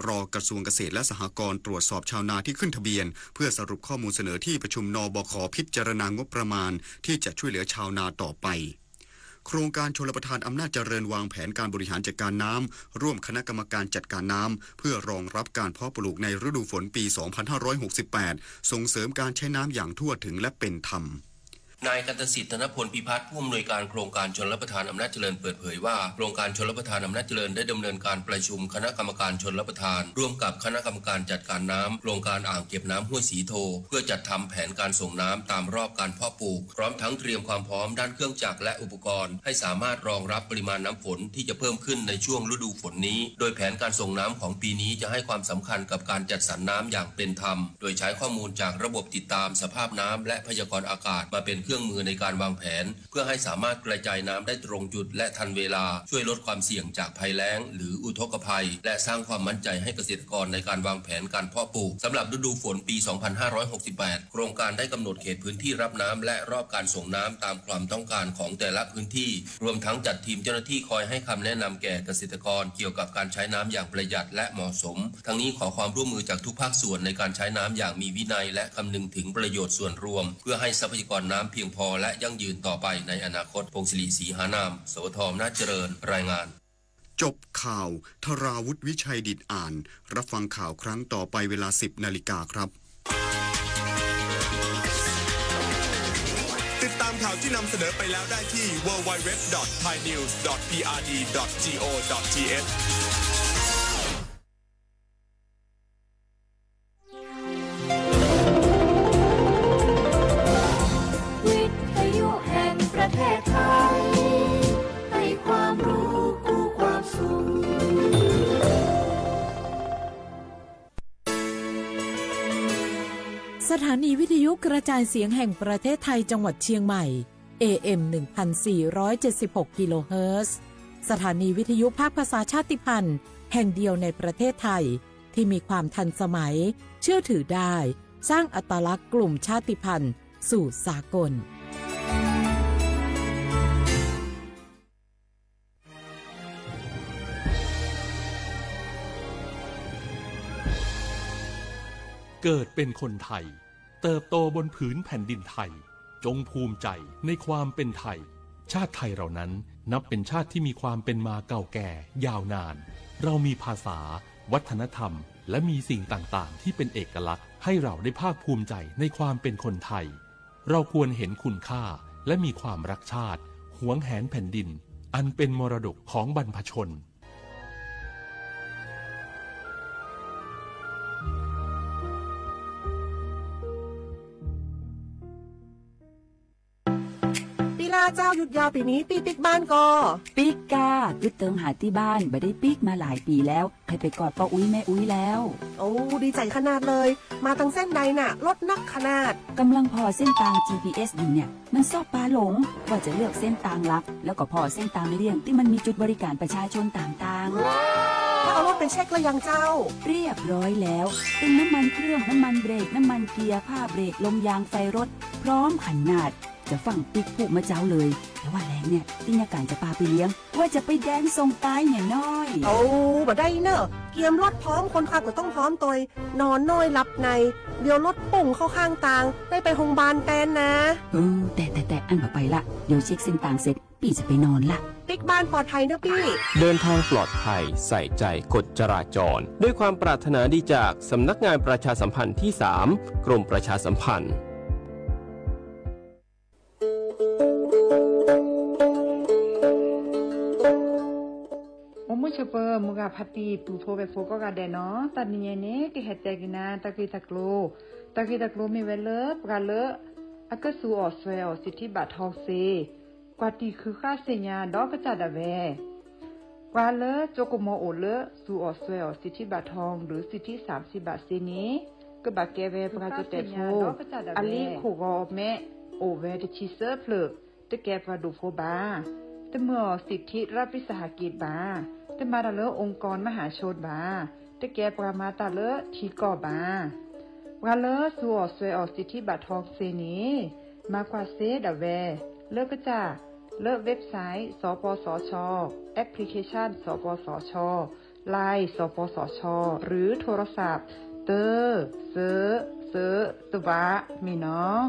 รอกระทรวงเกษตรและสหกรณ์ตรวจสอบชาวนาที่ขึ้นทะเบียนเพื่อสรุปข้อมูลเสนอที่ประชุมนบค.พิจารณางบประมาณที่จะช่วยเหลือชาวนาต่อไปโครงการชลประทานอำนาจเจริญวางแผนการบริหารจัดการน้ำร่วมคณะกรรมการจัดการน้ำเพื่อรองรับการเพาะปลูกในฤดูฝนปี 2568 ส่งเสริมการใช้น้ำอย่างทั่วถึงและเป็นธรรมนายกันตสิทธิ์ธนพลพิพัฒน์ผู้อำนวยการโครงการชลประทานอำนาจเจริญเปิดเผยว่าโครงการชลประทานอำนาจเจริญได้ดำเนินการประชุมคณะกรรมการชลประทานร่วมกับคณะกรรมการจัดการน้ำโครงการอ่างเก็บน้ำห้วยสีโทเพื่อจัดทำแผนการส่งน้ำตามรอบการเพาะปลูกพร้อมทั้งเตรียมความพร้อมด้านเครื่องจักรและอุปกรณ์ให้สามารถรองรับปริมาณน้ำฝนที่จะเพิ่มขึ้นในช่วงฤดูฝนนี้โดยแผนการส่งน้ำของปีนี้จะให้ความสำคัญกับการจัดสรรน้ำอย่างเป็นธรรมโดยใช้ข้อมูลจากระบบติดตามสภาพน้ำและพยากรณ์อากาศมาเป็นเครื่องมือในการวางแผนเพื่อให้สามารถกระจายน้ำได้ตรงจุดและทันเวลาช่วยลดความเสี่ยงจากภัยแล้งหรืออุทกภัยและสร้างความมั่นใจให้เกษตรกรในการวางแผนการเพาะปลูกสำหรับฤดูฝนปี 2568 โครงการได้กำหนดเขตพื้นที่รับน้ำและรอบการส่งน้ำตามความต้องการของแต่ละพื้นที่รวมทั้งจัดทีมเจ้าหน้าที่คอยให้คำแนะนำแก่เกษตรกรเกี่ยวกับการใช้น้ำอย่างประหยัดและเหมาะสมทั้งนี้ขอความร่วมมือจากทุกภาคส่วนในการใช้น้ำอย่างมีวินัยและคำนึงถึงประโยชน์ส่วนรวมเพื่อให้ทรัพยากรน้ำเพียงพอและยั่งยืนต่อไปในอนาคตพงศิริศรีหานามสวท อำนาจเจริญรายงานจบข่าวธราวุฒิวิชัยดิษฐ์อ่านรับฟังข่าวครั้งต่อไปเวลา 10 นาฬิกาครับติดตามข่าวที่นำเสนอไปแล้วได้ที่ www.thainews.prd.go.thประเทศไทยให้ความรู้คู่ความสุขสถานีวิทยุกระจายเสียงแห่งประเทศไทยจังหวัดเชียงใหม่ AM 1476 กิโลเฮิรตซ์สถานีวิทยุภาคภาษาชาติพันธุ์แห่งเดียวในประเทศไทยที่มีความทันสมัยเชื่อถือได้สร้างอัตลักษณ์กลุ่มชาติพันธุ์สู่สากลเกิดเป็นคนไทยเติบโตบนผืนแผ่นดินไทยจงภูมิใจในความเป็นไทยชาติไทยเรานั้นนับเป็นชาติที่มีความเป็นมาเก่าแก่ยาวนานเรามีภาษาวัฒนธรรมและมีสิ่งต่างๆที่เป็นเอกลักษณ์ให้เราได้ภาคภูมิใจในความเป็นคนไทยเราควรเห็นคุณค่าและมีความรักชาติหวงแหนแผ่นดินอันเป็นมรดกของบรรพชนเจ้าหยุดยาวปีนี้ปีกบ้านก็ปีกกาหยุดเติมหาที่บ้านไม่ได้ปีกมาหลายปีแล้วเคยไปกอดป้าอุ้ยแม่อุ้ยแล้วโอ้ดีใจขนาดเลยมาทางเส้นใดน่ะรถนักขนาดกำลังพอเส้นทาง GPS อยู่เนี่ยมันซอกปลาหลงว่าจะเลือกเส้นทางลับแล้วก็พอเส้นทางเลี่ยงที่มันมีจุดบริการประชาชนต่างๆถ้าเอารถไปเช็คแล้วยังเจ้าเรียบร้อยแล้วเป็นน้ำมันเครื่องน้ำมันเบรกน้ำมันเกียร์ผ้าเบรกลมยางไฟรถพร้อมขนาดจะฟังปิ๊กผูกมาเจ้าเลยแต่ว่าแรงเนี่ยติญาการจะพาไปเลี้ยงว่าจะไปแดนส่งตายเนี่ยน้อยโอ้บ่ได้เนอะเกียมรถพร้อมคนขับก็ต้องพร้อมตัวนอนน้อยหลับในเดี๋ยวรถปุ่งเข้าข้างทางได้ไปโรงพยาบาลแตนนะแต่อันต่อไปละเดี๋ยวเช็คเส้นทางเสร็จพี่จะไปนอนละปิ๊กบ้านปลอดภัยนะพี่เดินทางปลอดภัยใส่ใจกฎจราจรด้วยความปรารถนาดีจากสำนักงานประชาสัมพันธ์ที่ 3 กรมประชาสัมพันธ์เชเปอร์มุกาพัตตีปูโทเบโฟก็กาเดเนาะตัดนี้เนี่ยกิเหตุใจกินาตะกี้ตะโกลมีเวลปกาเลอะก็สู่ออสเวลสิทธิบัตรทองเซกว่าตีคือค่าเสียดอกกระจัดอะแวกว่าเลโจโกโมโอเลสู่ออสเวลสิทธิบัตรทองหรือสิทธิ30 บาทเซนี้ก็บาแกเวปกาจะเตโฟอลีโคกอแม่โอเวตชิเซอร์เพลตะแกปาดูโฟบาแต่เมื่อสิทธิรัฐวิสาหกิจบาแต่มาตาเลอองค์กรมหาชนบาแต่แกปรามาตาเลอทีก่อบาวาเลอสัวสวยออกสิทธิบัตรทองเซนีมากว่าเซดาแวเลิกก็จะเลิกเว็บไซต์สปสชแอปพลิเคชันสปสช LINE สปสช.หรือโทรศัพท์เตอเซตวะมีเนาะ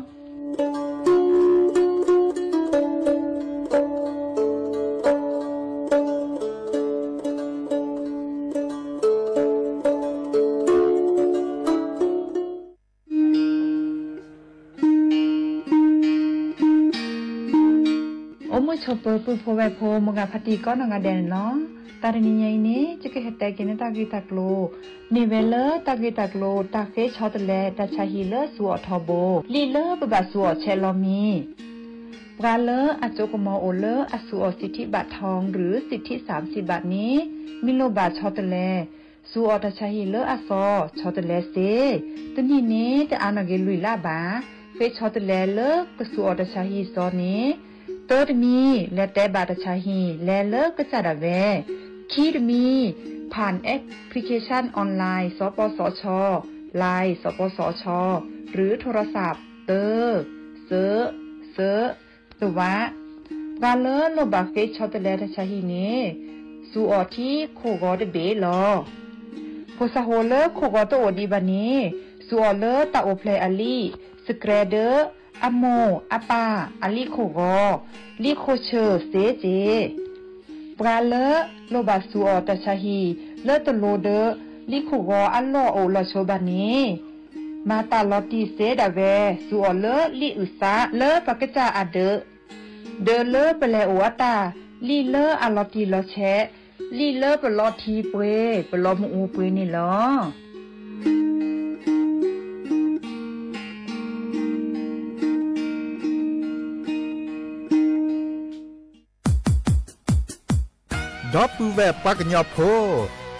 ชอเปอร์ปูโพแวโพมงาพัตีก็นงาแดนเนาะตาเรนิยัยนี้จะเกิดแต่กินตากิตากโลนิเวลตากิตากโลตาเฟชอตเลตาชาฮิเลสัวทอโบลีเลบะบะสัวเชลอมีปราเลอโจกมอโอเลอสัวสิทธิบัตรทองหรือสิทธิ30 บาทนี้มิโลบาชอตเลสัวตาชาฮิเลอซอชอตเลเซตนี้นี้แต่อานาเกลุยลาบาเฟชอตเลเลกสัวตาชาฮิซอนี้เติร์ดมีและแต่บาตชาฮีและเลิกก็จะดาเวคีดมีผ่านแอปพลิเคชันออนไลน์สปสช.ไลน์สปสช.หรือโทรศัพท์เตอเซตัวะกาเลโลบาเฟชอตเลตชาฮีเนสูออที่โคกอดเบลอโพสาโฮเลโคกอตโอดีบานีสูออเลตาโอเพลอลีสเกรเดออะโมอะปาอะลิโคโกลิโคเชเซเจปราเลโลบาสูออตชาฮีเลตโลเดลิโคโกอัลโลโอลโชบานีมาตาลอติเซดาเวสูออเลลิอุซาเลปะกะจาอะเดเลเปเลโออะตาลิเลอะลอติลอแชลิเลเปลอทีเปเปลอมอูเปนี่ลอดอปูแวปากญอโพ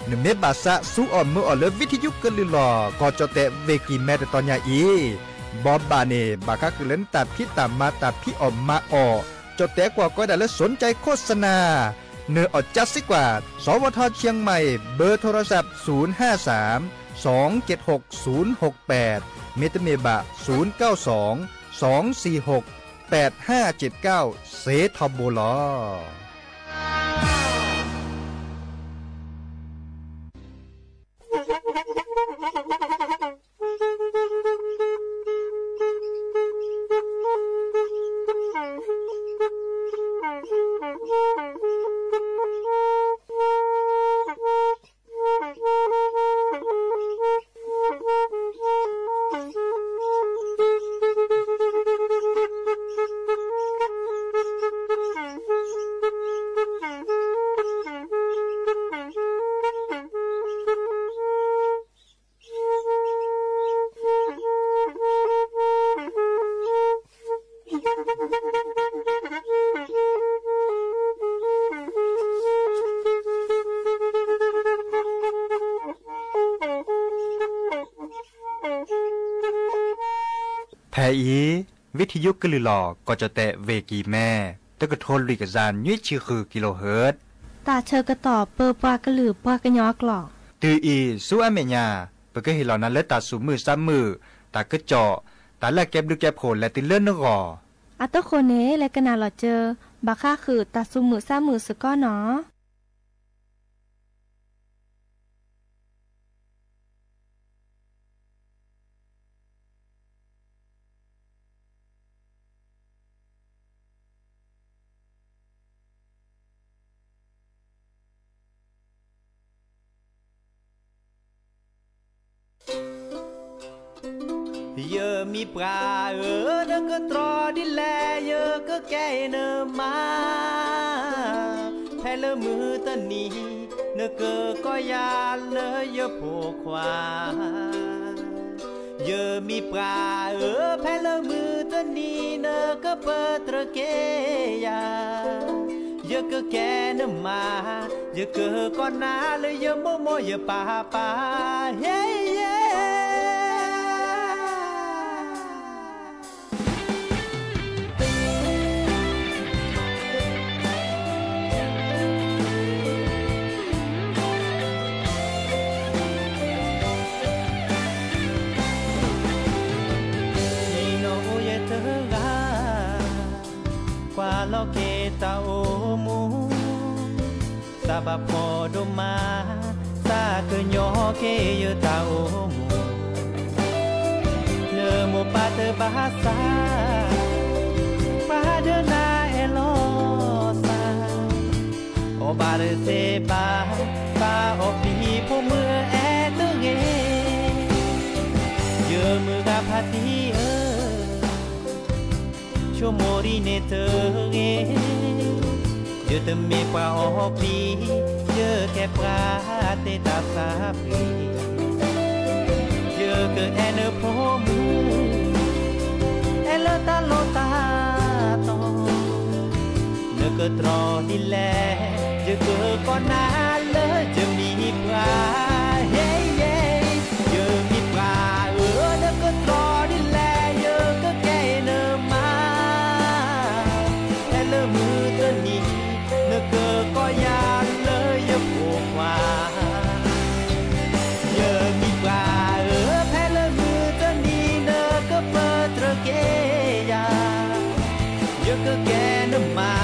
นเมบาสะสู้อ่อนมืออ่อนเลวิทยุกะลิลอก็จะเตเวกีแม่ตอนยาอีบอบบาเนบาคักเล่นตัดพี่ตามมาตัดพี่ออมมาออจะแต่กว่าก็ได้และสนใจโฆษณาเนื้ออดจัดสิกว่าสวทเชียงใหม่เบอร์โทรศัพท์053 276 068เมตเมบะ092 246 8579เซทอโบลอแพอีวิทยุกลือหลอก็จะแตะเวกีแม่ตะกะโทนลุยกะจานยี่ชื่อคือกิโลเฮิรตซ์ตาเชอกระตอบเปอปากระหลือปากระยอกหลอกตืออีสู้อเมญาเปก็เห็นเหล่านั้นและตาสูมือซ้ำมือตากระเจาะตาแลกเก็บดึกแก็บโผลและติเลื่อนนกออัตโคเนและกะนาหลอเจอบาค่าคือตาสูมือซ้ำมือสก้อเนาะเยอะมีปลาเนก็ตรอดิแลเยอะก็แก่เนมาแพ้เลมือตะนี้เนก็ยาเลยเยอะโผควาเยอะมีปลาแพ้เลมือตะนี้เนก็เปิดตระเกียเยอะก็แก่เนมาเยอะก็นาเลยเยอะโมโมเยอะป่าเฮ้เย้ลอเกตาโอมูซาบะพอดมา cơ nhỏ kê yêu ta ô mù nơ một ba tơ ba xa ba đứa na e lo xa ô ba đứa xe ba ô pi po mưa e tư ghê giờ mưa gặp hạt đi ơ cho mori nè tơ ghê giờ tầm mê qua ô pi giờ kẹp ra tê ta sa pi giờ cơ e nơ po mu e lơ ta lo ta to nơ cơ trò đi lẹ giờ cơ con na lơ giờ mi qua hey hey giờ mi qua nơ cơ trò đi lẹ giờ cơ kê nơ ma e lơ mưa tơ ni nơ cơ có ya lơ giờ phù hoa giờ mi qua e lơ mưa tơ ni nơ cơ phơ trơ kê ya giờ cơ kê nơ ma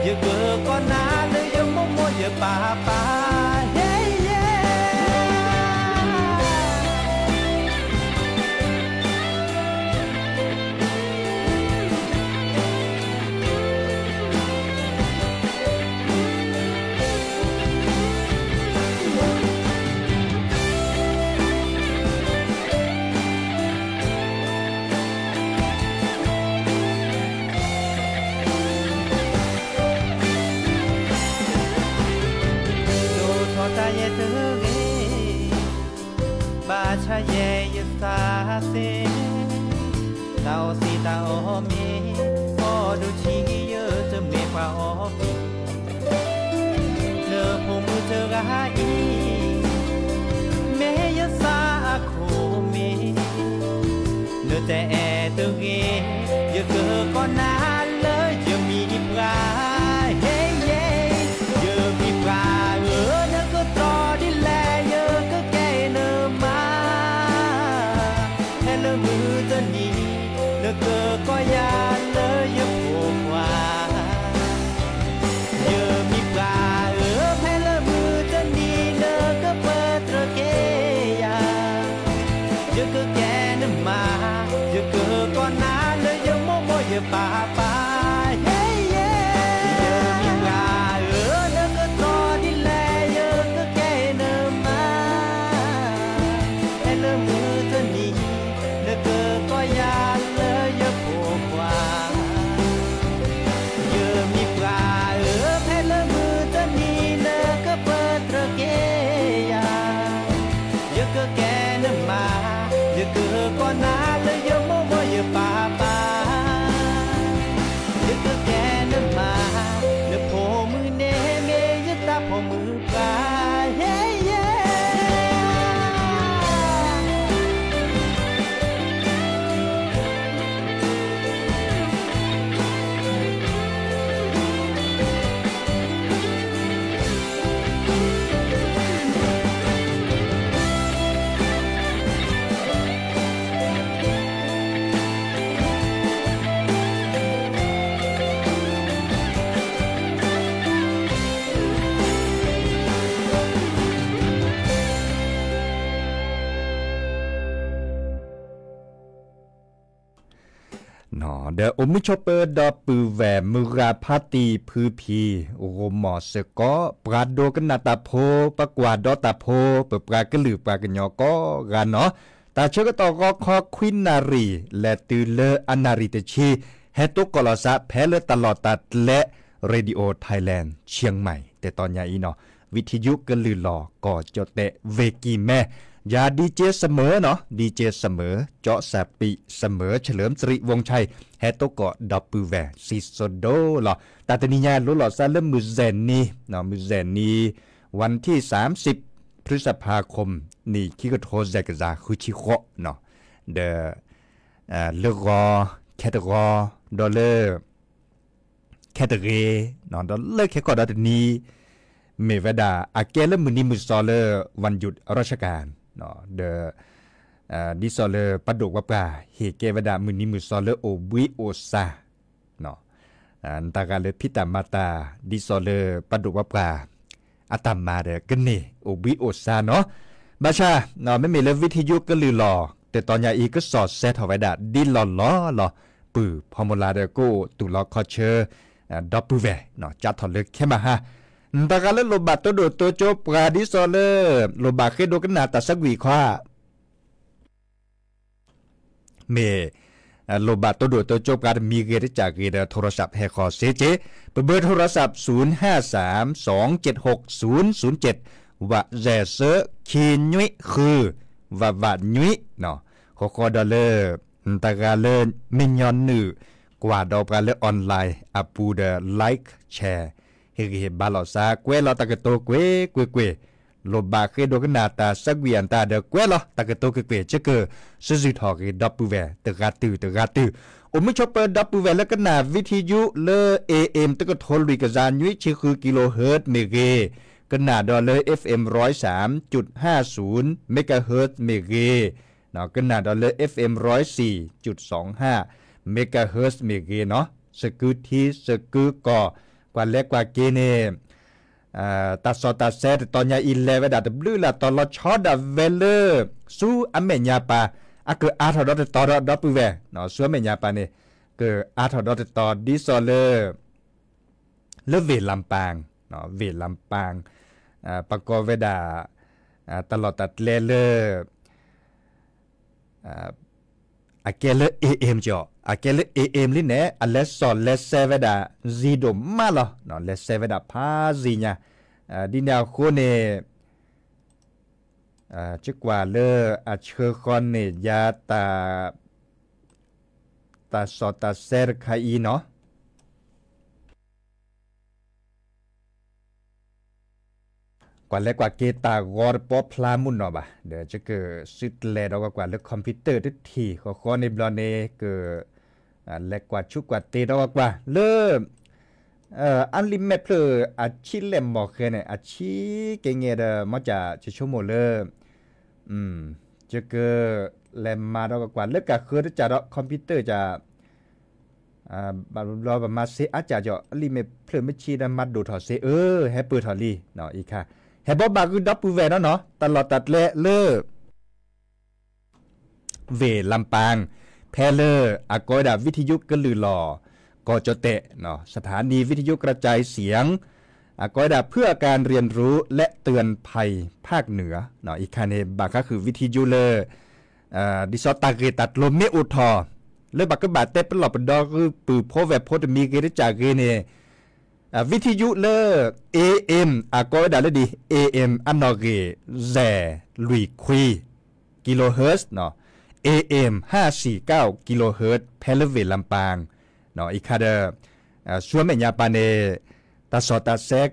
giờ cơ con na lơ giờ mô mô giờ pa pa hey yeah ta ye tư ghê ba cha ye ye sa se tao si tao mi o du chi ye te me qua o mi nơ po mu te ga i me ye sa ko mi nơ te e tư ghê ye cơ con na lơ ye mi pra hey yeah ye mi pra trò đi lẹ nhớ cứ kê nơ ma hay lơ mưa tơ ni nơ cơ có ya lơ yếm phù hoa nhớ mi ba hay lơ mưa tơ ni nơ cơ bơ trơ kê ya nhớ cứ kê nơ ma nhớ cơ có na lơ yếm mô mô yếm ba ba con na lơ yo mo mo yo pa pa yo cơ kê nơ ma nơ po mu ne me yo ta po mu pa hey yeah เดออมิชอเปอร์ดอปือแหวมือราพาตีพือพีโอหมอเสก็ปราดโดกันนาตาโพปะกว่าดอตาโพเปิดปรากระลือปรากระยอก็กันเนาะตาเชก็ต่อก็คอควินนารีและตือเลออนาริเตชีเฮตุกลอซะแพ้เลตลอดตัดและเรดิโอไทยแลนด์เชียงใหม่แต่ตอนใหญ่เนาะวิทยุกระลือหลอก็จะเตะเวกีแม่อย่าดีเจเสมอเนาะดีเจเสมอเจาะแสบปีเสมอเฉลิมสิริวงชัยแฮตโตเกาะดับปือแหวซิโซโดหรอแต่ตอนนี้รู้หลอดซะเริ่มมือเซนนี่เนาะมือเซนนี่วันที่30พฤษภาคมนี่คิกโทแซกซาคุชิโคเนาะเดเลกอแคตกอดอลเลอร์แคตเกเนาะดอลเลอร์แคก็ดอนี้เมวดาอาเกลมือนี้มือซอเลอร์วันหยุดราชการเนาะเดดิซอเลอร์ปดกว่าปลาเฮเกวดามือนี้มือซอเลอร์โอวิโอซาเนาะอันตากาเลพิตามาตาดิซอเลอร์ปดกว่าปลา อาตมาเด้อกันนี่โอบิโอซาเนาะบาชาเนาะไม่มีเลยวิทยุก็ลือหล่อแต่ตอนยาอีก็สอดแซทเอาไว้ดะดินหล่อปื้อพอมลาเด้อกูตุลอคอเชอดับเบิลเวเนาะจัดถอดเลยแค่มาฮะตะกาเลโลบาตัวโดตัวโจปราดิซอเลโลบาเคโดกันนาตาสักวีควาเมโลบาตัวโดตัวโจปรามีเกตจากเกตโทรศัพท์แฮคอเซเจเบอร์โทรศัพท์0532760007ว่าแจเซคีนุยคือว่านุยเนาะขอดอลเลอร์ตะกาเลมิญอนนือกว่าดอกาเลออนไลน์อปูเดไลค์แชร์เฮบาลอซาเกวลอตะกะโตเกวโลบาเคโดกนาตาสักเวียนตาเดเกวลอตะกะโตเกจะเกซซิทอกดับปูเวตะกาตือโอมิชอปเปอร์ดับปูเวแล้วก็นาวิทยุเลอ AM ตะกะโทลุยกะจานยุยชื่อคือกิโลเฮิรตซ์เมเกก็นาดอลเลอร์ FM 103.50 เมกะเฮิรตซ์เมเกเนาะก็นาดอลเลอร์ FM 104.25 เมกะเฮิรตซ์เมเกเนาะสกุทีสกุกอกว่าเล็กกว่าเกเนตัดสอตัดเซตตอนยาอินเลเวดาตบลูละตอนลอชอดาเวเลอร์สู้อเมญาปาอะเกอาทอดอตอดอปูเวเนาะสู้อเมญาปาเนี่ยเกอาทอดอตอดิซอเลอร์เลเวลำปางเนาะเวลำปางปะกอเวดาตลอดตัดเลเลอร์อะเกเลเอ็มจ่ออะเกเลเอ็มลิเนอะเลสอเลเซเวดาซีโดมาลอเนาะเลเซเวดาพาซีญาดินาโคเนจึกว่าเลอะเชอคอนเนยาตาสอตาเซรคาอีเนาะกว่าเล็กกว่าเกตากอร์ปอพลามุนเนาะบ่เดี๋ยวจะเกิดซิดแลดเอากว่าเล็กคอมพิวเตอร์ทุกทีขอในบลอเนเกิดเล็กกว่าชุกกว่าเตดเอากว่าเริ่มอันลิมิตเพลอาชีเล่มบอกเคยเนี่ยอาชีเก่งเงี้ยเด้อมันจะชั่วโมงเริ่มจะเกิดแลมมาเอากว่าเล็กกว่าคือจะคอมพิวเตอร์จะรอประมาณเซอาจจะลิมิตเพลไม่ชีดมัดดูถอดเซให้เปิดถอดลีเนาะอีกค่ะเฮบอบาคือดับปูเวเนาะตลอดตัดเลอเวลำปางแพเลออากอยดาวิทยุกลือหล่อกอจเตะเนาะสถานีวิทยุกระจายเสียงอากอยดาเพื่อการเรียนรู้และเตือนภัยภาคเหนือเนาะอีกค่ะเนี่ยบาก็คือวิทยุเลดิซอตาเกตัดลมเมอุทอเลบักก็บาดเตปหลบดอคือปือโพเวโพตมีเกริจากเกเนวิทยุเลอ AM อากอยดาเลดี AM อันนอเกแซลุยคุยกิโลเฮิรตซ์เนาะ AM 549กิโลเฮิรตซ์เพลเวลำปางเนาะอีกค่ะเด้อชัวเมญาปาเนตาสอตาเซก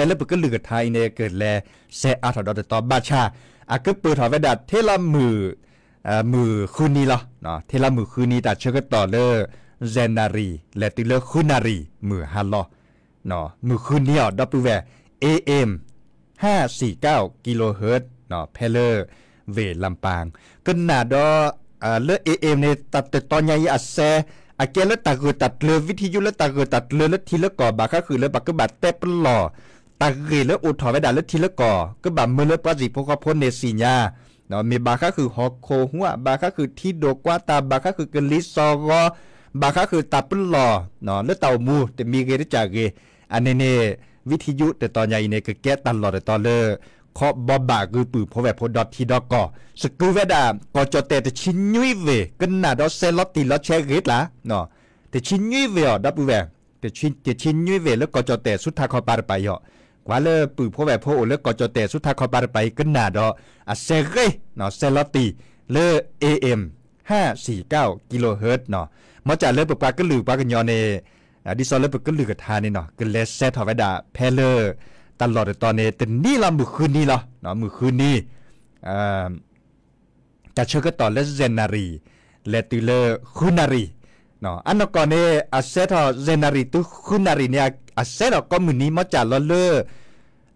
แล้วปึกก็ลือไทยเนเกิดแลเซอาถอดตอบาชาอาก็เปิดถอดเวดาเทละมือคืนนี้ละเนาะเทละมือคืนนี้แต่เชื่อก็ต่อเลอเจนารีและติเลอคืนนารีมือฮัลโลเนาะมือคืนนี้อ่ะดับเบิลเว AM 549กิโลเฮิรตซ์เนาะเพลอเวลำปางก็นาดอเลอ AM ในตัดตอนใหญ่อัดแซอาเกลตะกือตัดเลวิทยุและตะกือตัดเลและทีละก่อบาก็คือเลบักก็บาดเตปหล่อตะกือและอุทธรไว้ด่าและทีละก่อก็บาเมื่อเลปราจิพกพลเนสีญาเนาะมีบาก็คือฮอกโคหัวบาก็คือที่โดกว่าตาบาก็คือกลิซอกบาก็คือตับปหล่อเนาะและเต่ามูแต่มีเกได้จากเกอันนี้วิทยุแต่ตอนใหญ่เนี่ยก็แก้ตลอดแต่ตอนเลขอบบบาคือปือพอแบบพอดอทที่ดอกก่อสกูเวดาก็จะแต่ชิ้นยุยเวกันน่ะดอเซลติลอเชเกตละเนาะแต่ชิ้นยุยเวอ่ะดับเวแต่ชิ้นยุยเวแล้วก็จะแต่สุดท้ายเขาปาไปอ่ะกว่าเลยปือพอแบบพอแล้วก็จะแต่สุดท้ายเขาปาไปกันน่ะดอเซเกเนาะเซลติเล AM 549กิโลเฮิรตซ์เนาะมาจากเลยปกปาก็หลือปากันยอเนดิซอลเลยปกก็หลือกระทานี่เนาะก็เลสเซทเอาไว้ด่าเพลอตลอดตอนนี้แต่นี่ละมือคืนนี้ละเนาะมือคืนนี้จะเชื่อก็ต่อเลเซนารีเลติเลคุนารีเนาะอันนั้นก่อนเนี่ยอาเซทเซนารีตุคุนารีเนี่ยอาเซทก็มือนี้มาจากละเล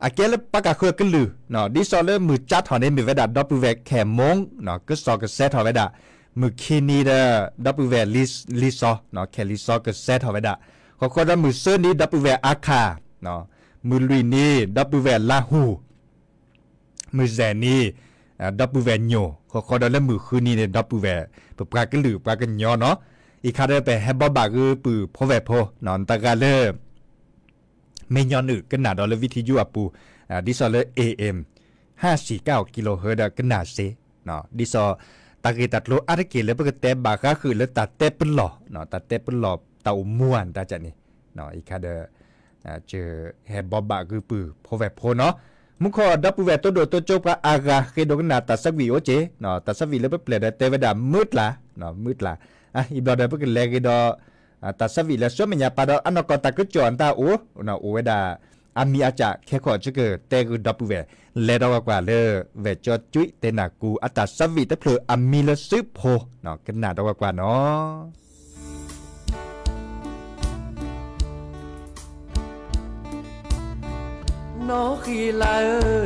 อาเกลปากกาเคยกันลือเนาะดิซอลเลมือจัดหอเนี่ยมีเวดาดับเบิลเวแขมงเนาะก็สอก็เซทเอาไว้ด่ามือคืนนี้เด้อดับเบิลเวลิซอเนาะแคลิซอก็เซทเอาไว้ด่าข ก็ได้มือเสื้อนี้ดับแวอาคาเนาะมือลุยนี้ดับแวลาหูมือแซนี่ดับแวโยเขาได้มือคืนนี้เนี่ยดับแวปลากันหรือปลากันยอเนาะอีกคาได้ไปแฮบบอบาคือปือพอแวพอนอนตะกาเลไม่ย้อนอึกันหนาดอลวิทยุอปูดิซอเล AM 549กิโลเฮิรตซ์กันหนาเซเนาะดิซอตะกีตัดโลอาร์เกเลเปกเตบาก็คือแล้วตัดเตปหล่อเนาะตัดเตปหล่อเต่าม่วนตาจันนี่เนาะอีกคาเดเจอแฮบบอบาคือปือพอแวพเนาะมุขอดับแวตัวโดตัวโจกะอากาเคโดกันหนาตัดสักวีโอเจเนาะตัดสักวีแล้วเปลี่ยนเตวดามืดละเนาะมืดละอีบลอดเปกเลกดตัดสวิแล้วช่วยมันยาปาดอันนก็ตะกุจอนตาโอนะโอเวดาอามีอาจจะแค่ขอจะเกิดแต่กูดับเวเลดอกว่าเลยเวจอจุ้ยเตนากูอัตสวิตะเพลอามีละซึโพเนาะกันหนาดอกว่าเนาะน้อขีลา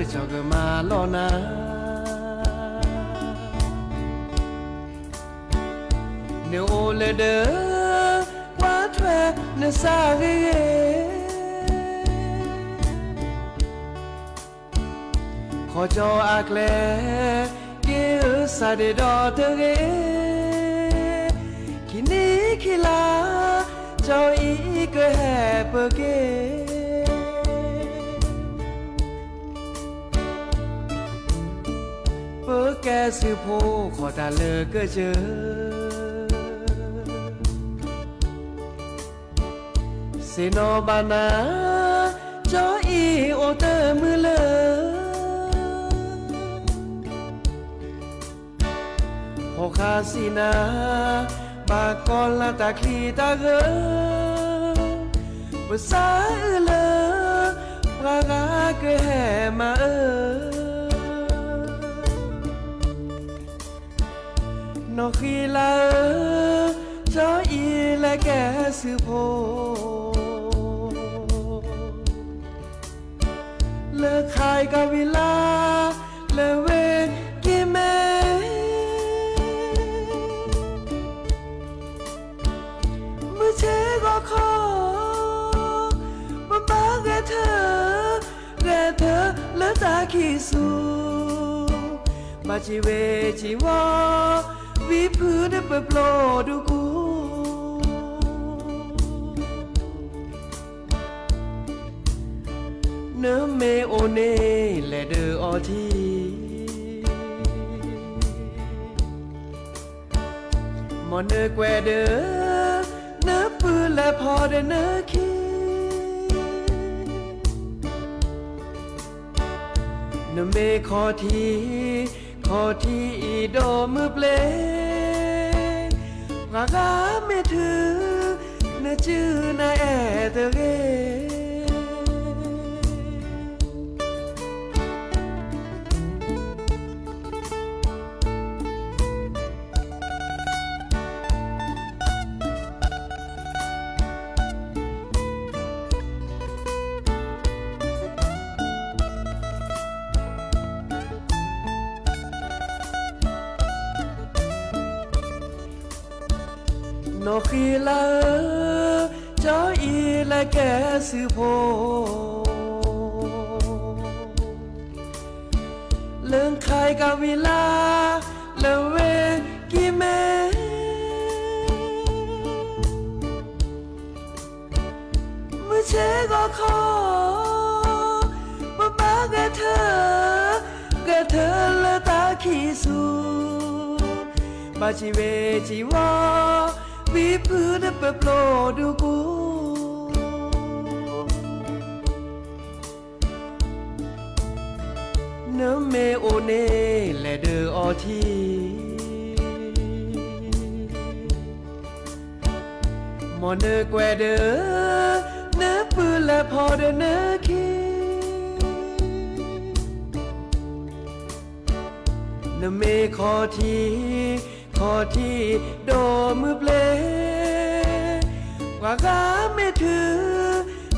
เจ้าก็มาลอนาเนื้อโอเลเดอว่าแทเนื้อซาเกขอจออากเลเกอซาเดดอเตเกคินีคิลาเจ้าอีกแฮเปเกเปแกสือโพขอตาเลอก็เจอเซโนบานาจออีโอเตอร์มือเลพอคาสินาบากอลาตาคลีตาเกอภาษาเลอปรากาเกแฮมานอขีลาจออีและแกสือโพเลิกขายกาวิลาเลิกเวกิเมมือเชก็ขอมาบ้าแกเธอเลิกตาขี้สูบาจิเวจิวาวิพื้นเปิดโปรดูกูเนื้อเมโอเน่และเดออทีมอนเนอแกวเดอเนื้อปืนและพอเดเนื้อคีเนื้อเมขอทีอีโดมือเปลรากาไม่ถือเนื้อชื่อนาแอเตเกนอขีลาจออีและแกสือโพเลื่องขายกาวิลาเลเวกิเมมือเชก็ขอมาบ้าแกเธอและตาขี้สูบาจิเวจิวาวิพื้นเปิดโปรดูกูเนื้อเมโอเน่และเดออทีมอนเนอแกวเดอเนื้อปืนและพอเดเนื้อคีเนื้อเมขอทีโดมือเปลว่ากาไม่ถือ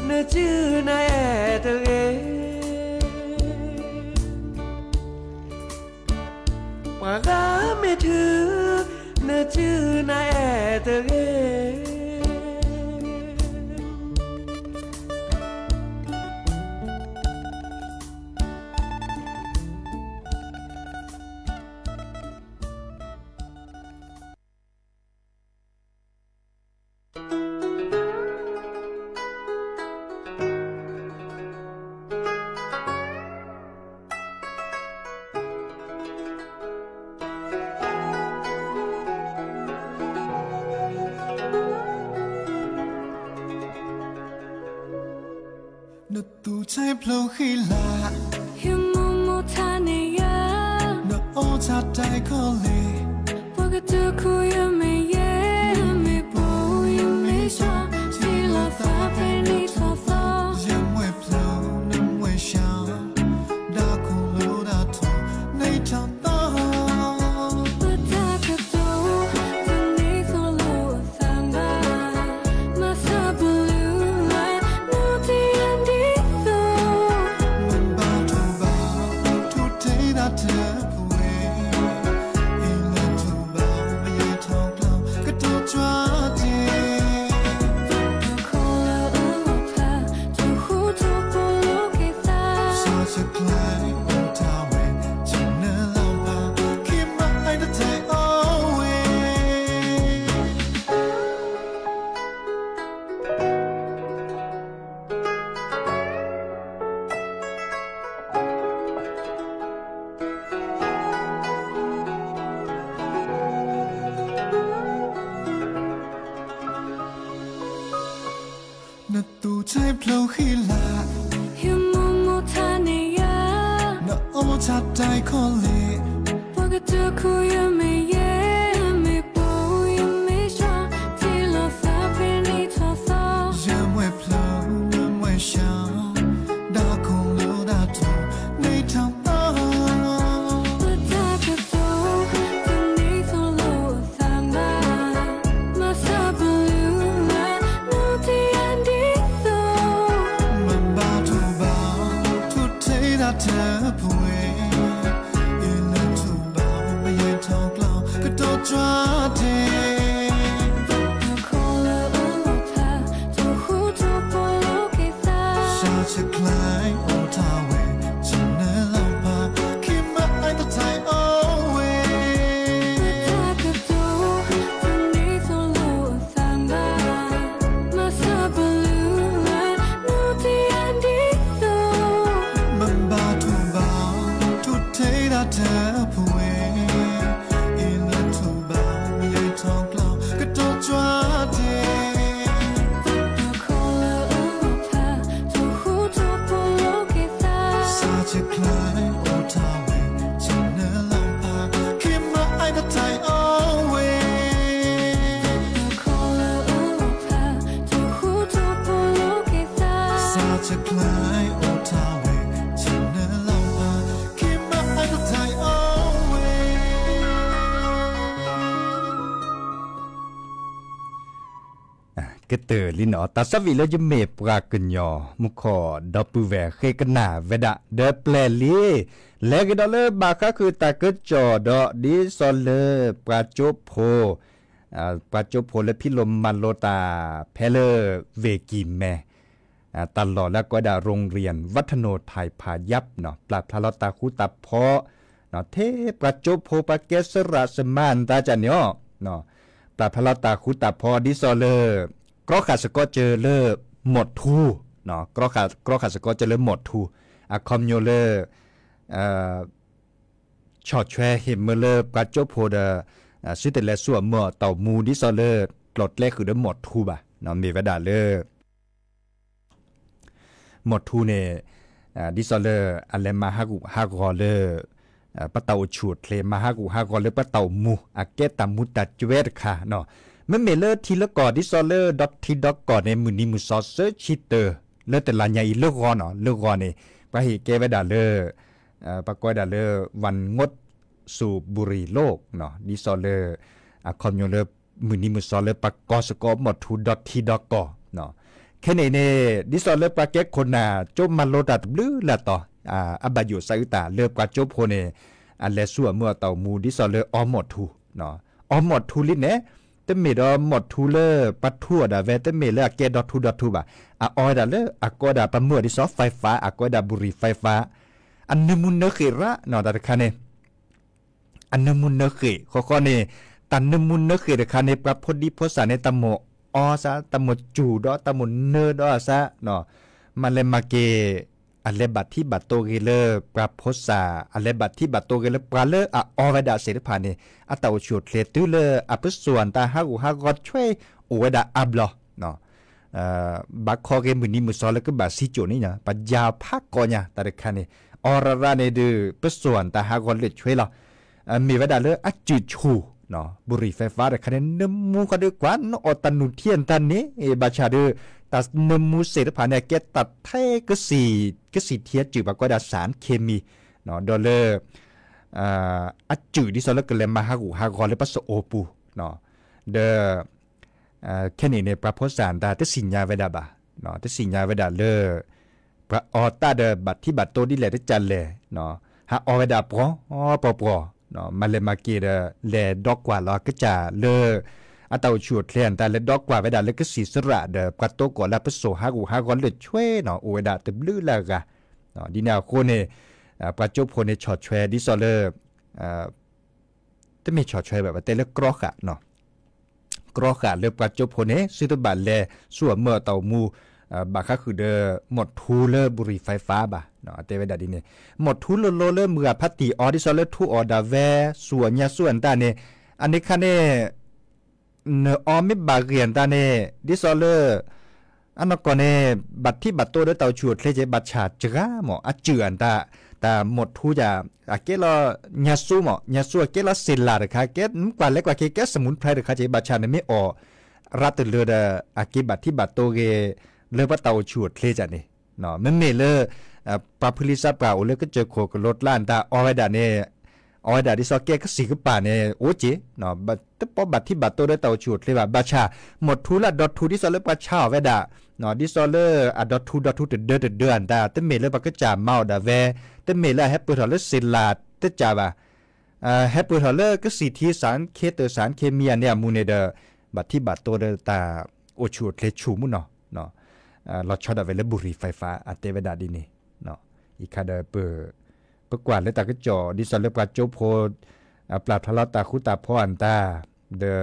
เนื้อชื่อนายแอเตเกว่ากาไม่ถือเนื้อชื่อนายแอเตเก พลูขี้ลาฮิมโมทานียาโนโอชาใจคอลีปกติคุยไม่เย่ไม่ปูยังไม่ชอบที่เราฟ้าเป็นนิทอฟ้ายังไม่พลูน้ำไม่ชาดาคูลูดาทูในทางตาใช้เพลาขี้ลาฮิมโมทานียาโนโอชาใจคอลีปกติคุยไม่เย่ไม่ปูยังไม่ชอบที่เราฟ้าเป็นนิทอฟ้ายังไม่เพลายังไม่ชาดาคงรู้ดาทูในทางตาเธอผู้เองอีเลิศทุบาไม่ยัยทองกล่าวก็โดดจ้าเทชาจะคล้ายโอทาเวฉันเนื้อลำพาคิดมาไอ้ตัวไทยโอเวเธอผู้เองอีเลิศทุบาไม่ยัยทองกล่าวก็โดดจ้าเทชาจะคล้ายโอทาเวฉันเนื้อลำพาคิดมาไอ้ตัวไทยโอเวชาจะคล้ายโอทาเวฉันเนื้อลำพาคิดมาไอ้ตัวไทยโอเวก็เตอลินอตาสวิลจะเมปรากญยอมุขอดับปูแวเคกนาเวดะเดเปลลีเลกดอเลบาคาคือตากจอดอดิซอเลปราจบโพปราจบโพและพิลมมันโลตาเพเลเวกิแมตลอดแล้วก็ดาโรงเรียนวัฒโนไทยพายับเนาะปราพลตาคุตาเพาะเนาะเทปราจบโพปาเกสระสมานตาจันเนาะปราพลตาคุตาเพาะดิซอเลกรอขาสก็เจอเลอหมดทูเนาะกรอขาสก็เจอเลอหมดทูอะคอมโยเลชอดแชเห็นเมื่อเลปราจบโพดซิเตเลสัวเมื่อเต่ามูดิซอเลปลดแรกคือเดหมดทูบ่ะเนาะมีเวดาเลหมดทูเนี่ยดิซอเลอันเลมาฮากอเลปะเต่าฉูดเคลมาฮากอเลปะเต่ามูอะเกตามุตตะจเวดค่ะเนาะเมื่อเมเลอร์ทีละก่อดิซอเลอร์ดอททีดอกก่อในมือนี้มือซอเซอร์ชิเตอร์เลอแต่ละใหญ่เลือกก่อนเนาะเลือกก่อนนี่ไปเหเกเวดาเลอร์ปะกอยดาเลอร์วันงดสูบบุหรี่โลกเนาะดิซอเลอร์คอมโยเลอร์มือนี้มือซอเลอร์ปะกอสกอหมดทูดอททีดอกก่อเนาะแค่นี้เนี่ยดิซอเลอร์ปะเก็กคนน่ะจบมันโลดัดบลือละต่ออับบายุไซอุตาเลือกกว่าจบโพเนอันเลสัวเมื่อเต่ามูดิซอเลอร์ออหมดทูเนาะออหมดทูลิเนี่ยแต่เมดอหมดทูเลอร์ปัดทั่วดาเวแต่เมเลอเกดอทูดอทูบ่ะออยดาเลออะกอดาปะเมื่อดิซอไฟฟ้าอะกอดาบุหรี่ไฟฟ้าอันนมุนเนเกระเนาะดาคะเนอันนมุนเนเกข้อนี่ตันนมุนเนเกดะคะเนปะพอดีพอสาในตะโมอซะตะโมจูดอตะโมเนดอซะเนาะมันเลยมาเกอันเลบัตที่บัตโตเกเลปราพษาอันเลบัตที่บัตโตเกเลปราเลออเวดาเสริพานีอัตตาอุชุดเลตุเลอปส่วนตาฮากอดช่วยอเวดาอับลอเนาะ บักคอเกมือนี้มือซอแล้วก็บาซิโจนี่นะปัญญาพักก่อนเนี่ยแต่เด็กคันนี่ออราในดื้อเป็นส่วนแต่หากคนเลือดช่วยเรามีเวลาเลือดจืดชูเนาะบุหรี่ไฟฟ้าแต่คันนี้น้ำมูก็ด้วยกว่าเนาะอตันนุเทียนตันนี้บาชาดื้อแต่น้ำมูเสร็จผ่านเนี่ยแกตัดเทก็สีเทียจืดบากว่าดาสารเคมีเนาะดอลเลอร์จืดที่ซอแล้วก็เลยมาหากคนเลยปัสโอปูเนาะเดอแค่นี้ในประโพสารแต่สิญญาเวดาบะเนาะแต่สิญญาเวดาเลอพระออตาเดบัตที่บัตโตดิแลได้จันเลยเนาะหาอเวดาปอเนาะมาเลยมาเกเดแลดอกกว่าลอก็จะเลออาตาชวดเคลียนแต่เลดอกกว่าเวดาเลก็สีสระเดปัตโตก่อนแล้วปโสหากอนเลยช่วยเนาะอเวดาเต็มลื้อแล้วกะเนาะดีแนวโคเนประจุโพเนช็อตแชร์ดิซอเลอร์จะมีช็อตแชร์แบบว่าเตเลกรอกะเนาะกรอขาเลือกประจบโพเนซื้อตัวบัตรแลส่วนเมื่อเต่ามูบาค่าคือเดอหมดทูเลอร์บุหรี่ไฟฟ้าบ่ะเนาะเตเวดาดิเนี่ยหมดทูโลเลอร์เมื่อพัตติออดิซอเลอร์ทูออดาแวส่วนยาส่วนตาเนี่ยอันนี้คันเนี่ยเนออมิบาเรียนตาเนี่ยดิซอเลอร์อันนั้นก่อนเนี่ยบัตรที่บัตรโตด้วยเต่าชวดเคลเจบัตรชาจระหมออัจเจือนตาแต่หมดทูจะเกลอยาสูหมอยาสูเกลเซลลาร์ค่ะเกลนุ่มกว่าเล็กกว่าเกลสมุนไพรค่ะเจบัตรชาเนี่ยไม่ออกรัตเลือดเกบัตรที่บัตรโตเกเลือดเต่าชวดเคลจันนี่เนาะมันไม่เลือปาพลิซาเปล่าเลยก็เจอโคกับรถล้านตาออยดาเนี่ยออยดาที่ซอกเกก็สีกับป่าเนี่ยโอ้จีเนาะบัตรพอบัตรที่บัตรโตด้วยเต่าชวดเลยว่าบัตรชาหมดทูละดอททูที่ซอลเลอร์บัตรชาเวดาเนาะดิซอลเลอร์ดอททูเดือนตาแต่เมลเลอร์บักก็จ่าเมาดาเวแต่เมลเลอร์แฮปเปอร์ทอลเลอร์ซิลลาแต่จ่าว่าแฮปเปอร์ทอลเลอร์ก็สีที่สารเคเตอร์สารเคมีเนี่ยมูเนเดอร์บัตที่บัตโตเดอตาโอชูดเลชูมุนเนาะเราชอดาเวลบุหรี่ไฟฟ้าอัตเตเวดาดินี่เนาะอีกคาเดอเปอร์กว่าเลยตาก็จ่อดิซอลเลอร์ปลาโจโพปลาทะเลาตาคุตาพ่ออันตาเดอ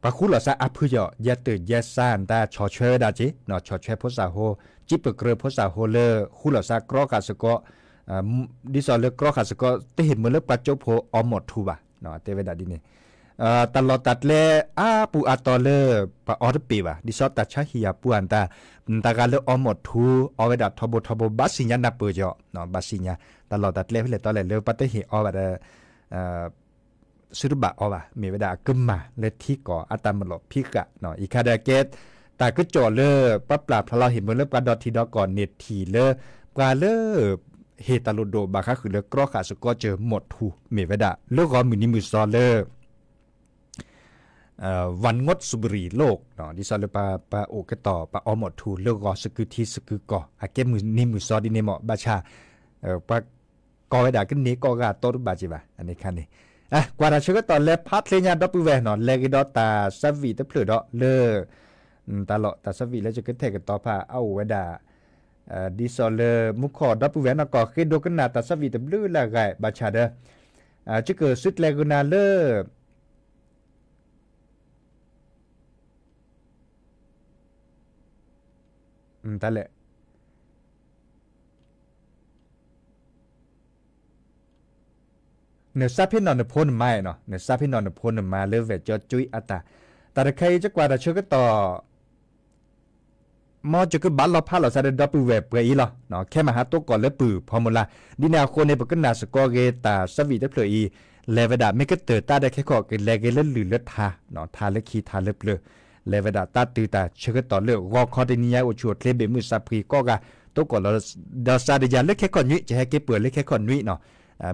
ปะคุหลอซาอัพยอยาตื่นยาซ่านตาชอเชดาจิเนาะชอเชพสาโฮจิปเกรพสาโฮเลคุหลอซากรอกาสกอดิซอเลกรอกาสกอเตเห็นเมื่อเลปัจจุโพอหมดทูบะเนาะเตเวดาดิเนตลอดตัดเลปูอาตอเลปะออร์ปีบะดิซอตัดชาฮิยาปูอันตาการเลอหมดทูอเวดาทบบัสสิญานาเปจอเนาะบัสสิญาตลอดตัดเลเฮเลตอเลเลปะเตหิออบัดสุรบะอว่ามีเวลากึมมาเลที่ก่ออัตมลบพิกะเนาะอีคาเดเกตแต่ก็จ่อเลอปะปราบพเราเห็นเมื่อเลิกปลาดอทีดอก่อนเน็ตทีเลอปลาเลอเฮตาโลโดบาค่าคือเลอกรอขาสก็เจอหมดทูมีเวลาเลิกก็มือนี้มือซอเลอวันงดสุบรีโลกเนาะดิซอเลปาโอกต่อปาออหมดทูเลิกก็สกุทีสกุก่ออาเกมือนี้มือซอดิเนเหมาะบาชาปากอเวดากันนี้ก็กาโตรุบาจิบะอันนี้คันนี้กว่าเราเชื่อตอนแรกพัดเลยเนี่ยดอกปูแวนนอนแลกิดอตาสวีตะเปลือดอเลอตาเลาะตาสวีแล้วจะก็เทกันต่อผ้าเอาเวดาดิซอเลมุขอดอกปูแวนก็คือโดกันนาตาสวีตะเปลือละไงบาชาเดจะเกิดสุดแลกุนาเลอตาเลเนื้อซาพินอนพ้นไม้เนาะเนื้อซาพินอนพ้นมาเลือเวจจุยอัตตาแต่ใครจะกว่าเราเชื่อก็ต่อมอจะก็บัลล์พาเราซาเดดับปูเวบเปย์หรอเนาะแค่มาหาตัวก่อนแล้วปื้อพอหมดละดินาโคในปกนาสกอเกตาสวีเดเปย์เลเวดาไม่ก็เติร์ตาได้แค่ขอเกเลเกเลหรือเลือดทาเนาะทาเล็กขีทาเล็บเลยเลเวดาตาตือตาเชื่อก็ต่อเลือกรอคอเดนิยาอุชวดเลเบมือซาพรีก็กะตัวก่อนเราดาซาเดียเล็กแค่ก่อนนี้จะให้เก็บเปิดเล็กแค่ก่อนนี้เนาะ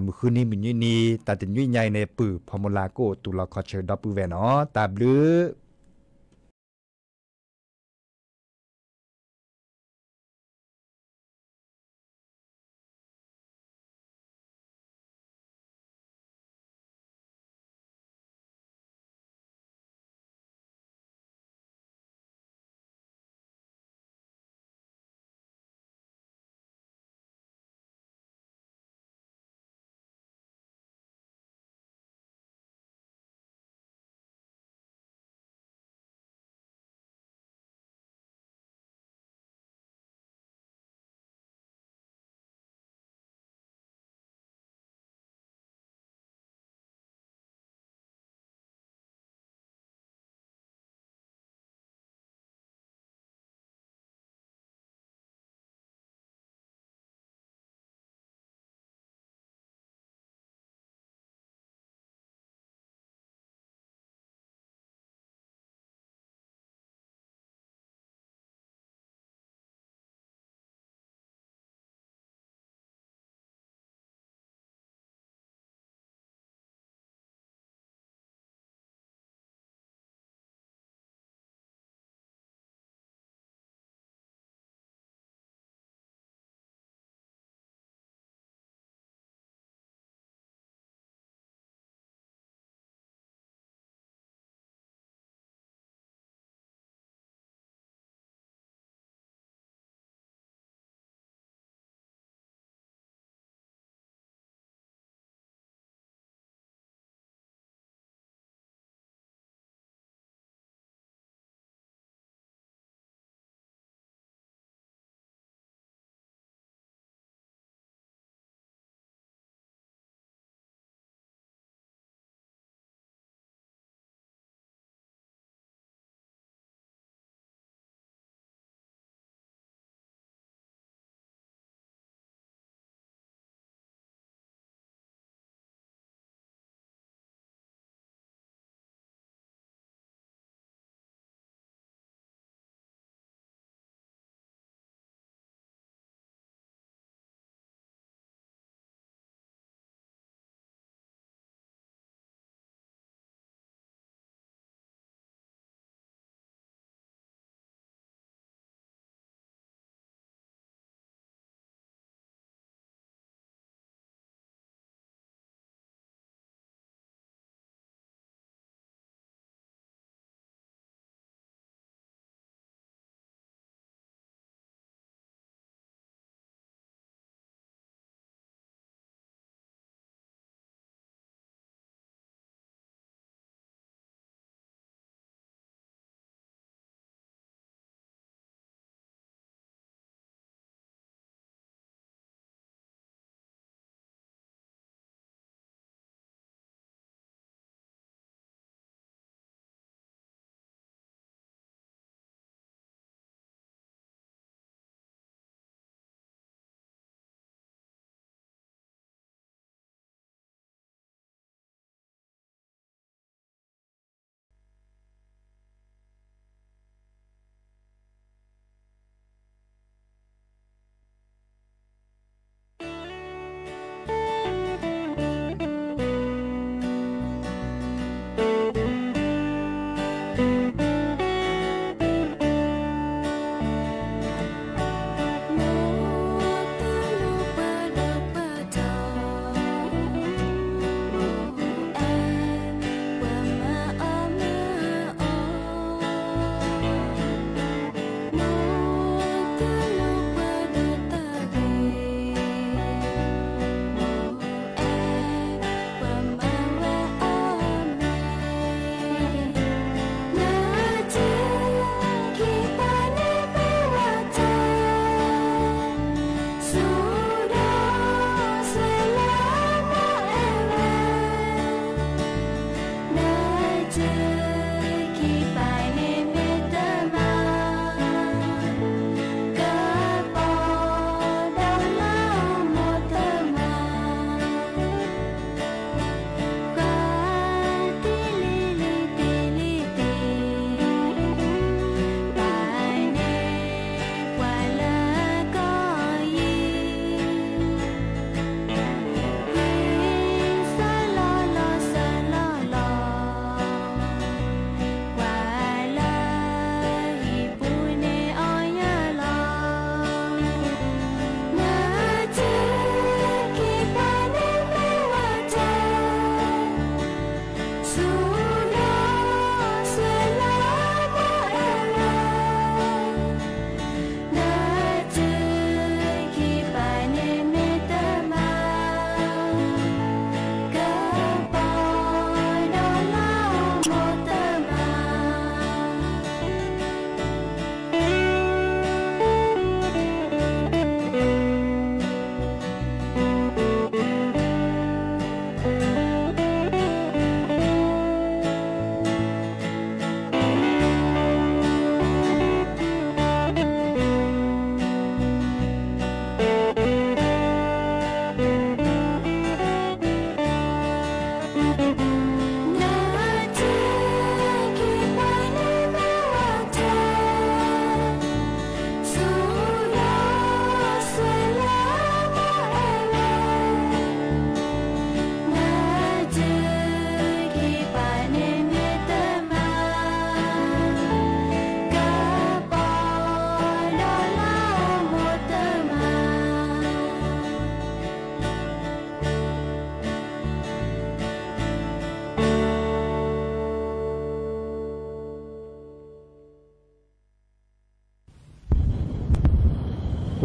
มือคืนนี้มันยุ่นี่ตาตินยุ่ยใหญ่ในปื้อพอมลาโกตุลาคอเชอร์ดับปูเวเนาะตาบลือ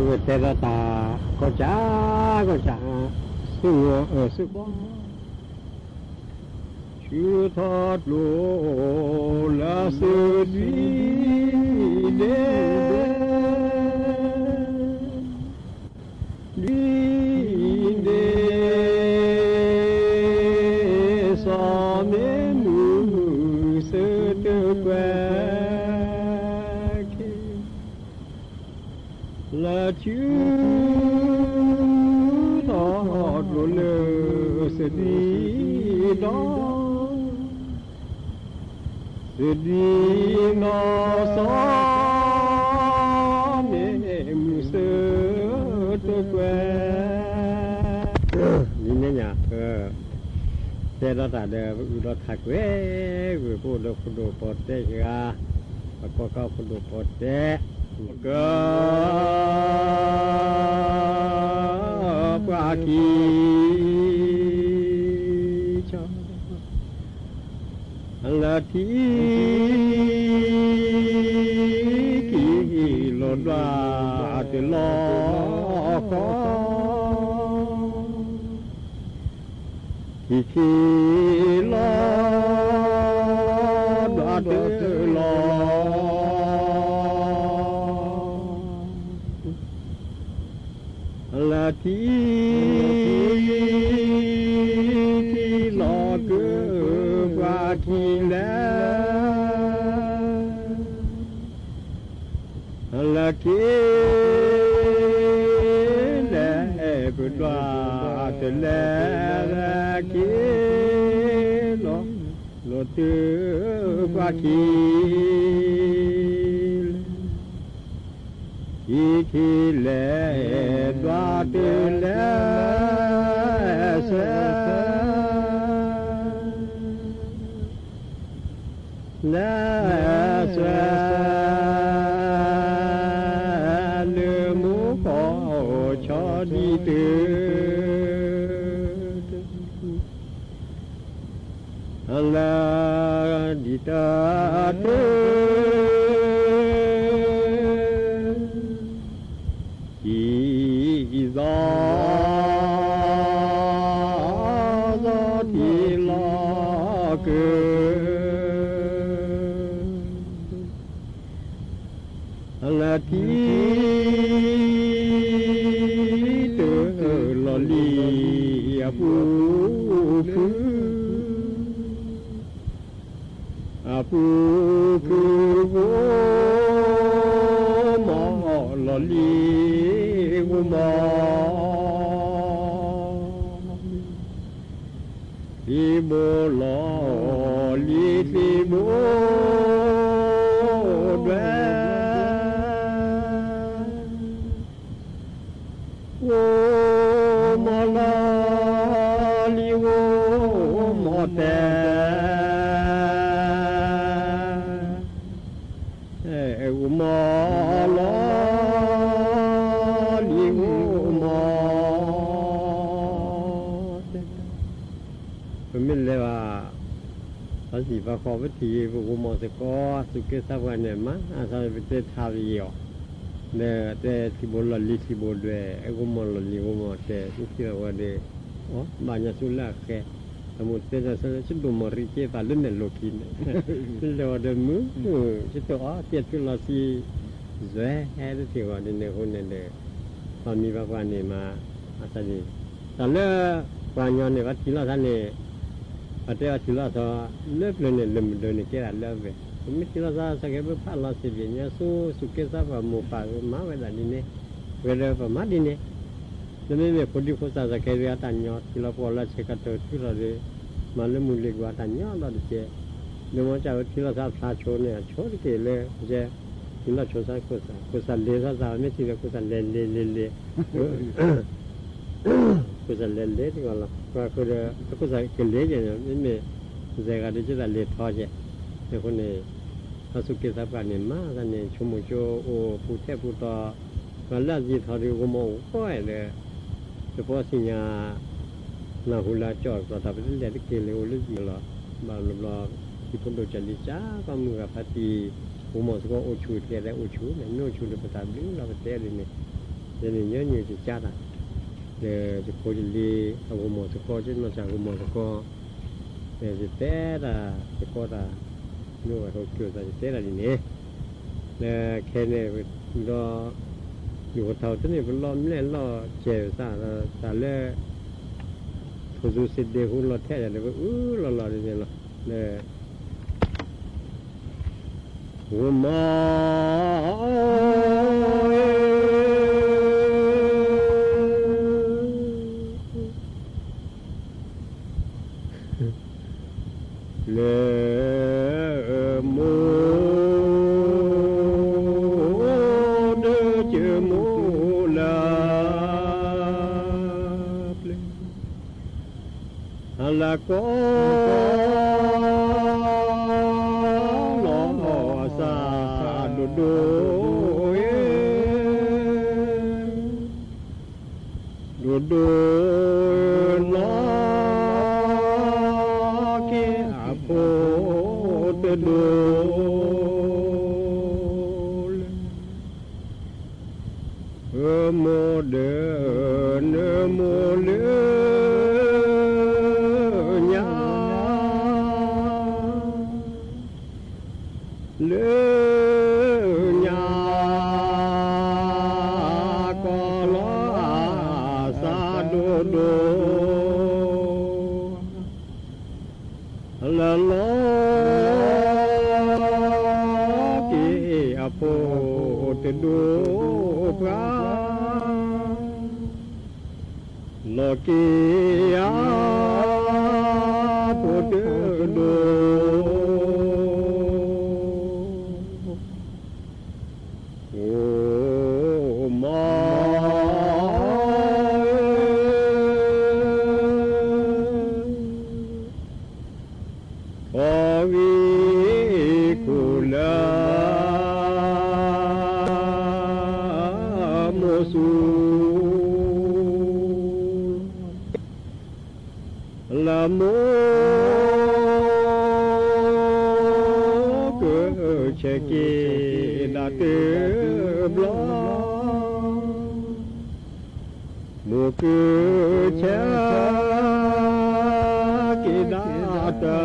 người ta ra ta có chả sự ngựa ở sự bó chưa thoát lộ là sự đi so mê mù sơ tơ qua là chưa thoát lộ là sự đi đó sự đi nó so mê mù sơ tơ qua đi nhé nhá thế đó là để đó thắc về người phụ nữ phụ nữ bớt thế ra có cao phụ nữ bớt thế có qua kỳ cho là thi kỳ lột ra từ lo có khi lo đoạt lo là khi lo cứ qua khi là khi để vượt qua từ lẽ kia lo từ qua khi lẽ đoạt từ lẽ lừa mũ có cho đi từ là đi ta thì gió thì lo cơ là thì từ lo li phu phu vô mò lo li vô mò li bô lo li bô đoe vô mò lo li vô mò tè mò lo li mò mình làภาษีประกอบวิธีกูมองสกอสุเกษวันเนี่ยมั้งอาศัยเป็นทาวิโอเนี่ยแต่ที่บนหลีที่บนด้วยกูมองหลีกูมองแต่สุขีว่าเดอ๋อบางอย่างสุดละแค่สมุทรเป็นอะไรชุดดูมอริเกตาลุ่นเนี่ยโลกินแล้วเดิมมือชุดตัวอ๋อเทียบกับเราสิแย่แค่ที่ว่าเนี่ยคนเนี่ยตอนมีบางวันเนี่ยมาอาศัยแต่เรื่องวันย้อนเนี่ยว่าที่เราท่านเนี่ยอาทิตย์ที่เราท่าเลิกเลยเนี่ยลืมเดินเนี่ยแค่เลิกไปไม่ที่เราท่าสักแค่เพื่อพาเราเสียเนี่ยสุเกษว่าหมู่ป่ามาเวลานี้เนี่ยเวลาประมาณนี้เนี่ยแล้วไม่เนี่ยคนที่เขาสักแค่เรื่องตันยอดที่เราพอเราเช็คกันตัวที่เราเลยมาเรื่องมูลเกว่าตันยอดเราเจ๊เดี๋ยวมันจะที่เราท่าพาโชว์เนี่ยโชว์ที่เกเลยเจ๊ที่เราโชว์สักคนสันเลสสักไม่ที่เราคนสันเลคนสันเลที่ว่าเราว่าคนสันเกลียเนี่ยไม่มีใจกันที่จะเลท้อเจ๊เนี่ยคนนี้เขาสุกิจสัพพะเนี่ยมากันเนี่ยชั่วโมงโจโอผู้เทพผู้ต่อวันละจีท้อดีก็มองก้อยเลยเฉพาะสิ่งอย่างนาหุลาจอดก็ทำเป็นเรื่องที่เกลียวหรือจีหรอบางรอบที่คนโดนจันดิจ้าก็มือกับพัตีผมมองสก็โอชูเทียได้โอชูเนี่ยโนชูเลยประทับดิ้งเราไปเตะเลยเนี่ย giờ này nhớ nhiều chỉ chát à để chỉ coi điเอาหมอสกอchứ mà chẳngเอาหมอสกอđể chỉ té làสกอlàนู่นเขาเกี่ยวกับté là gì nè đểแค่เนี่ยรออยู่กับเท่าตัวนี้มันรอไม่แน่รอเจ็บซะแต่เล่ทุกสิ่งเดียวหุ่นรอแท้เลยว่ารอเนี่ยรอเนี่ยหัวหมอเลมูเดจมูลาเพลฮัลโกลอซาดูดูดูดูลอดูโมเดนโมเลญาเลญาก็ลาซาดูดูละลอโพตดูพระโลกียาโพตดูโอ้มาโอวิคุลาละโมเกเชกีดาเตบลาโมเกเชกีดาตา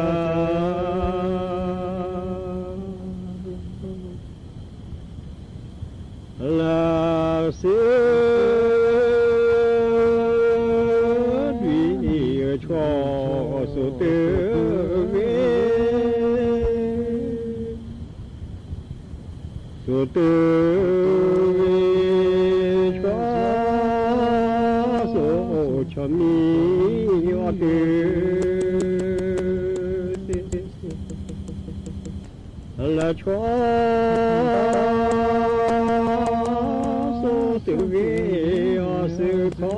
ละเสชอสุเตเวสุเตเวชอสุชมีอเตละชอสุเตเวอสุทอ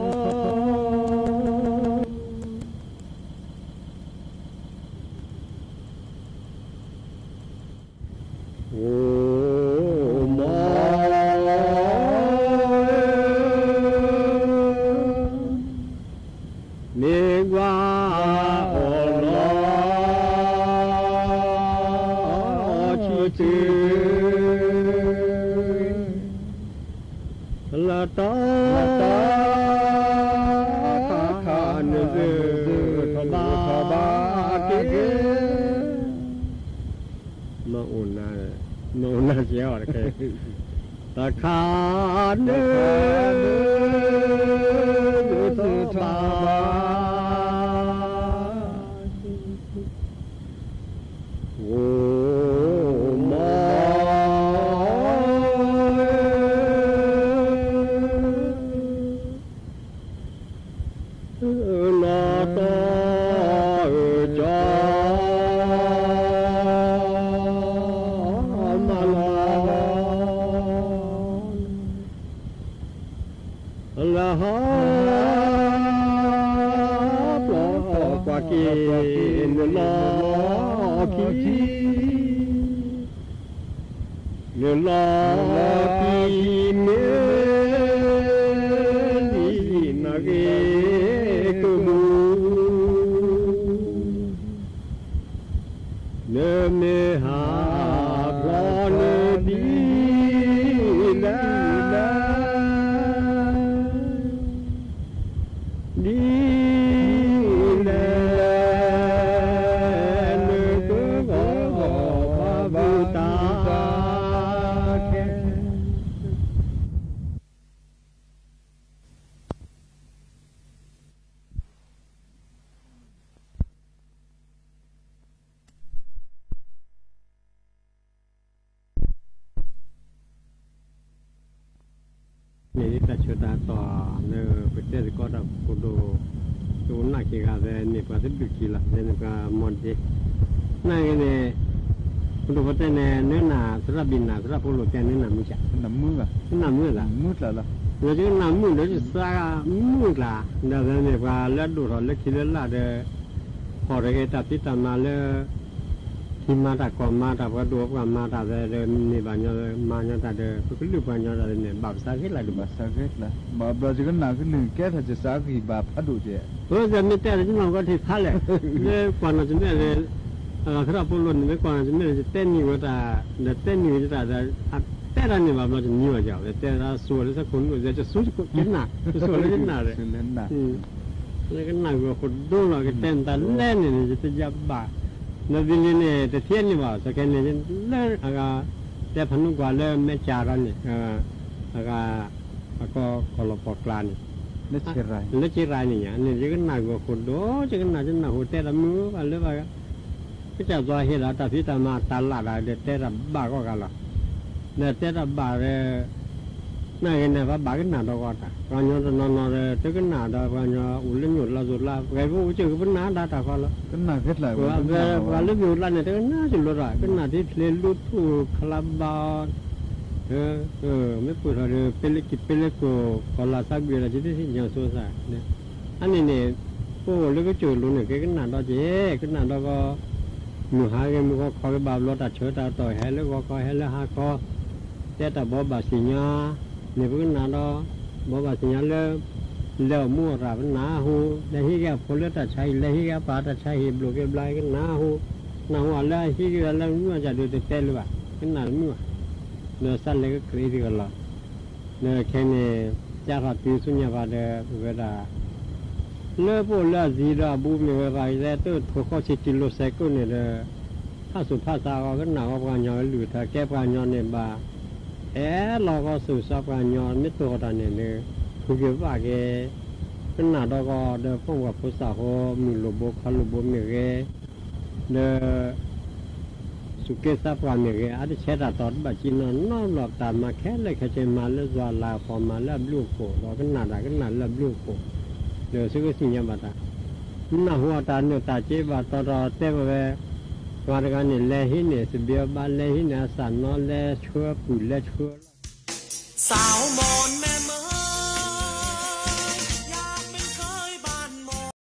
ตาขานเจทบาเกมาอุนาเจียวอะไรตาขานทบาโอ้ละฮะปลอกว่ากินลอคีเนลอคีเนลีนาเกกุมูเนเมหาพลอนดีลา แต่ชุดตาต่อเนอประเทศก็ได้กูดูตัวนักกีฬาเนี่ยประเทศบิกีฬาเนี่ยก็มอนดีนั่นเนี่ยกูดูประเทศเนี่ยเนื้อหนาสระบินหนาสระพลุแต่เนื้อหนามือจ้ะหนามืออ่ะหนามือละมือละละเราจะหนามือเราจะสร้างมือละเดี๋ยวเนี่ยว่าแล้วดูเราเล็กทีละละเดี๋ยวพอเราเกิดตัดที่ตามมาแล้วที่มาตัดก่อนมาตัดก็ดูก่อนมาตัดเลยนี่บ้านเรามาเนี่ยตัดเลยก็ลืมบ้านเราเลยเนี่ยแบบสักแค่ละดูแบบสักแค่ละแบบเราจะกันหนักขึ้นหนึ่งแค่ถ้าจะสักกี่แบบพัดดูเจ้เพราะจะไม่แต่ที่เราก็ที่พัดเลยเนี่ยก่อนเราจะเนี่ยเลยถ้าเราพูดเนี่ยก่อนจะเนี่ยจะเต้นอยู่ก็ได้เต้นอยู่ก็ได้แต่เราเนี่ยแบบเราจะนิ่งเจ้าแต่เราสู้แล้วสักคนจะสู้จะกินหนักจะสู้แล้วกินหนักเลยแล้วก็หนักกว่าคนดูเราก็เต้นแต่เล่นเนี่ยจะยับบ่านั่นเป็นเนี่ยแต่เที่ยงนี่ว่าสักแค่เนี่ยเล่นแต่พันธุ์กว่าเล่นไม่จ่ากันเนี่ยก็คนละปอกลานเล่นจีไรเนี่ยนี่จะกันหนักกว่าคนดูจะกันหนักหัวแต่ละมืออะไรบ้างก็จะตัวเห็นแล้วแต่พี่ตามาตลาดอะไรแต่ละบ้าก็กันละเนี่ยแต่ละบ้าเลยนั่นเองเนี่ยว่าบ้ากันหนาดอกอ่ะการย้อนนอนเลยจะกันหนาดอกการย้อนอุ่นเล่นหยุดละสุดละไงพวกเจอกันหนาดาตาเขาละกันหนาเกิดอะไรว่าเล่นหยุดละเนี่ยจะกันหนาจุดละกันหนาที่เล่นลุทูคลาบาไม่พูดอะไรเป็นเล็กเป็นเล็กก็คนละสักเวลาที่ที่ยังสู้ใส่เนี่ยอันนี้เนี่ยโอ้เล็กก็จุดลุ้นเนี่ยกันหนาดอกเจ๊กันหนาดอกก็มือหายกันมือก็คอยบาปรถตัดเชื้อตาต่อยให้แล้วก็คอยให้แล้วหาก็แต่แต่บ่บาสิญาเนี่ยเพิ่งนาดบ่บาสิญาแล้วมั่วราบนาหูแล้วที่แกพลตัดใช้แล้วที่แกปาตัดใช้หิบลูกเก็บลายกันนาหูอะไรที่แกแล้วมั่วจะดูแต่เต้นหรือเปล่ากันนามั่วเนื้อสั้นเลยก็คลีดีกันละเนื้อแค่นี้จะขัดผิวสุญญาบาดเวลาเลือพวกเลือจีราบูมีเวลาแต่ตัวทุกข้อชิจิโลเซกุเนี่ยถ้าสุภาษาก็หนาวกันยอหรือถ้าแก้กันยอเนี่ยบ้าเราก็สุภาพกันยอไม่ตัวกันเนี่ยคือเกี่ยวกับกันหนาดก็เดี๋ยวพวกว่าภาษาเขามีลูกบกลูกบกมีเเดี๋ยวสุเกษาพกันมีอาจจะเช็ดตอดบัจินนอนหลอกตามมาแค่เลยแค่จะมาแล้วจะลาพอมาแล้วลูกโผล่เรากันหนาแล้วลูกโผล่เดี๋ยวสุกสิ่งยังบัดน่าหัวตาเนื้อตาเจ็บว่าตอนเราเต้ไปวันกันเนี่ยเล่หินเนี่ยสเบียบาเล่หินเนี่ยสันนอเล่ชัวปุ๋ยเล่ชัว สาวมอนแม่